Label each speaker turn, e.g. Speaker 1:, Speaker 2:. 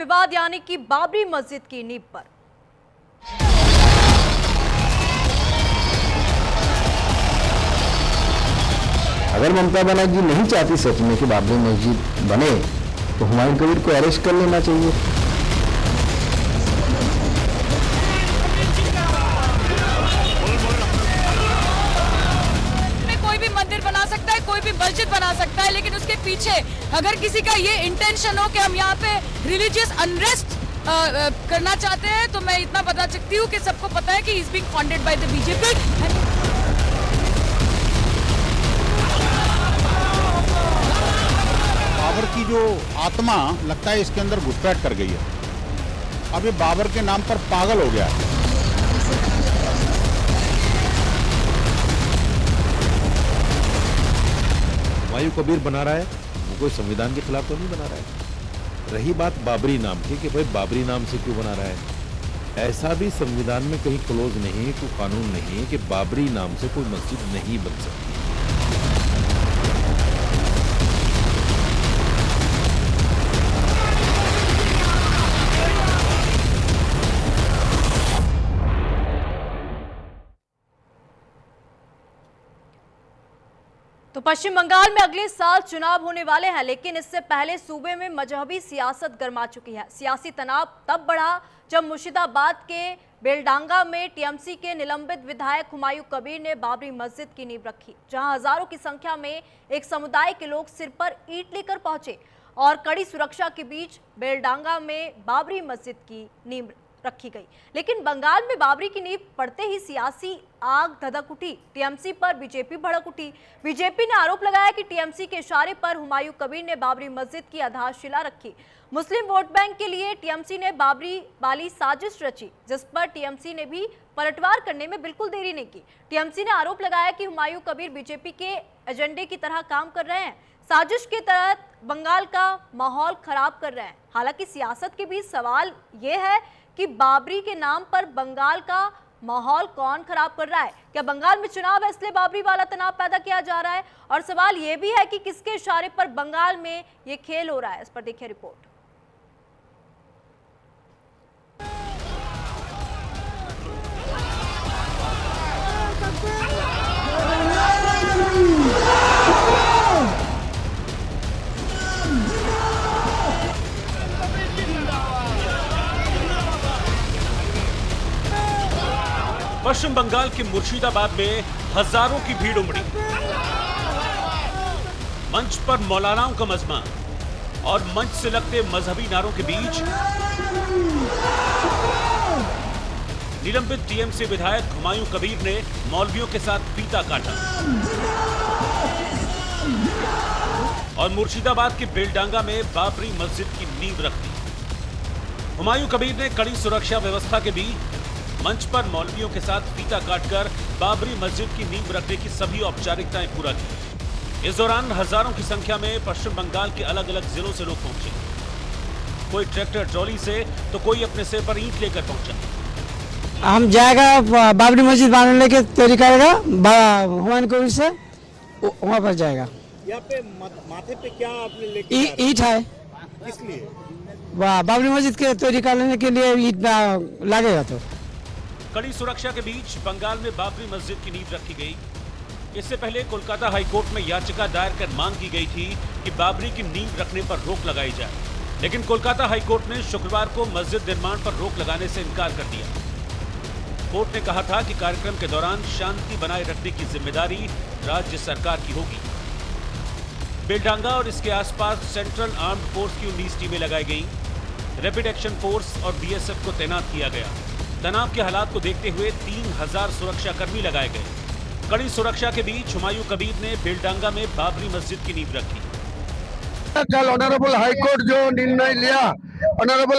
Speaker 1: विवाद यानी कि बाबरी मस्जिद की नींव पर
Speaker 2: अगर ममता बनर्जी नहीं चाहती सच में कि बाबरी मस्जिद बने तो हुमायूं कबीर को अरेस्ट कर लेना चाहिए।
Speaker 3: कोई भी मंदिर बना सकता है, कोई भी मस्जिद बना सकता है, लेकिन उसके पीछे अगर किसी का ये इंटेंशन हो कि हम यहाँ पे रिलीजियस अनरेस्ट करना चाहते हैं, तो मैं इतना बता सकती हूँ कि सबको पता है कि is being funded by the BJP.
Speaker 4: Babar की जो आत्मा लगता है इसके अंदर घुसपैठ कर गई है। अब ये बाबर के नाम पर पागल हो गया है।
Speaker 5: हुमायूं कबीर बना रहा है, वो कोई संविधान के खिलाफ तो नहीं बना रहा है। रही बात बाबरी नाम की कि भाई बाबरी नाम से क्यों बना रहा है, ऐसा भी संविधान में कहीं क्लोज नहीं है, कोई कानून नहीं है कि बाबरी नाम से कोई मस्जिद नहीं बन सकती।
Speaker 1: तो पश्चिम बंगाल में अगले साल चुनाव होने वाले हैं, लेकिन इससे पहले सूबे में मजहबी सियासत गर्मा चुकी है। सियासी तनाव तब बढ़ा जब मुर्शिदाबाद के बेलडांगा में टीएमसी के निलंबित विधायक हुमायूं कबीर ने बाबरी मस्जिद की नींव रखी, जहां हजारों की संख्या में एक समुदाय के लोग सिर पर ईंट लेकर पहुंचे और कड़ी सुरक्षा के बीच बेलडांगा में बाबरी मस्जिद की नींव रखी गई। लेकिन बंगाल में बाबरी की नींव पड़ते ही सियासी आग धधक उठी, टीएमसी पर बीजेपी भड़क उठी। बीजेपी ने आरोप लगाया कि टीएमसी के इशारे पर हुमायूं कबीर ने बाबरी मस्जिद की आधारशिला रखी। मुस्लिम वोट बैंक के लिए टीएमसी ने बाबरी वाली साजिश रची, जिस पर टीएमसी ने भी पलटवार करने में बिल्कुल देरी नहीं की। टीएमसी ने आरोप लगाया कि हुमायूं कबीर बीजेपी के एजेंडे की तरह काम कर रहे हैं, साजिश के तहत बंगाल का माहौल खराब कर रहे हैं। हालांकि सियासत के बीच सवाल यह है कि बाबरी के नाम पर बंगाल का माहौल कौन खराब कर रहा है? क्या बंगाल में चुनाव है इसलिए बाबरी वाला तनाव पैदा किया जा रहा है? और सवाल यह भी है कि किसके इशारे पर बंगाल में यह खेल हो रहा है। इस पर देखिए रिपोर्ट।
Speaker 6: पश्चिम बंगाल के मुर्शिदाबाद में हजारों की भीड़ उमड़ी। मंच पर मौलानाओं का मजमा और मंच से लगते मजहबी नारों के बीच निलंबित टीएमसी विधायक हुमायूं कबीर ने मौलवियों के साथ फीता काटा और मुर्शिदाबाद के बेलडांगा में बाबरी मस्जिद की नींव रख दी। हुमायूं कबीर ने कड़ी सुरक्षा व्यवस्था के बीच मंच पर मौलवियों के साथ फीता काटकर बाबरी मस्जिद की नींव रखने की सभी औपचारिकताएं पूरा की। इस दौरान हजारों की संख्या में पश्चिम बंगाल के अलग अलग जिलों से लोग पहुंचे। कोई ट्रैक्टर ट्रॉली से तो कोई अपने सिर पर ईंट लेकर पहुंचा।
Speaker 7: हम जाएगा बाबरी मस्जिद बनाने के तैयारी करेगा हुमायूं कबीर से, वहाँ पर जाएगा।
Speaker 8: यहाँ पे माथे पे क्या आपने लेके
Speaker 7: ईंट है,
Speaker 8: किस लिए?
Speaker 7: बाबरी मस्जिद के तैयारी करने के लिए ईंट लगेगा। तो
Speaker 6: कड़ी सुरक्षा के बीच बंगाल में बाबरी मस्जिद की नींव रखी गई। इससे पहले कोलकाता हाईकोर्ट में याचिका दायर कर मांग की गई थी कि बाबरी की नींव रखने पर रोक लगाई जाए, लेकिन कोलकाता हाईकोर्ट ने शुक्रवार को मस्जिद निर्माण पर रोक लगाने से इनकार कर दिया। कोर्ट ने कहा था कि कार्यक्रम के दौरान शांति बनाए रखने की जिम्मेदारी राज्य सरकार की होगी। बेलडांगा और इसके आसपास सेंट्रल आर्म्ड फोर्स की 19 टीमें लगाई गई। रैपिड एक्शन फोर्स और बीएसएफ को तैनात किया गया। तनाव के हालात को देखते हुए 3000 सुरक्षाकर्मी लगाए गए। कड़ी सुरक्षा के बीच हुमायूं कबीर ने बेलडांगा में बाबरी मस्जिद की नींव रखी।
Speaker 2: कल ऑनरेबल हाईकोर्ट जो निर्णय लिया, ऑनरेबल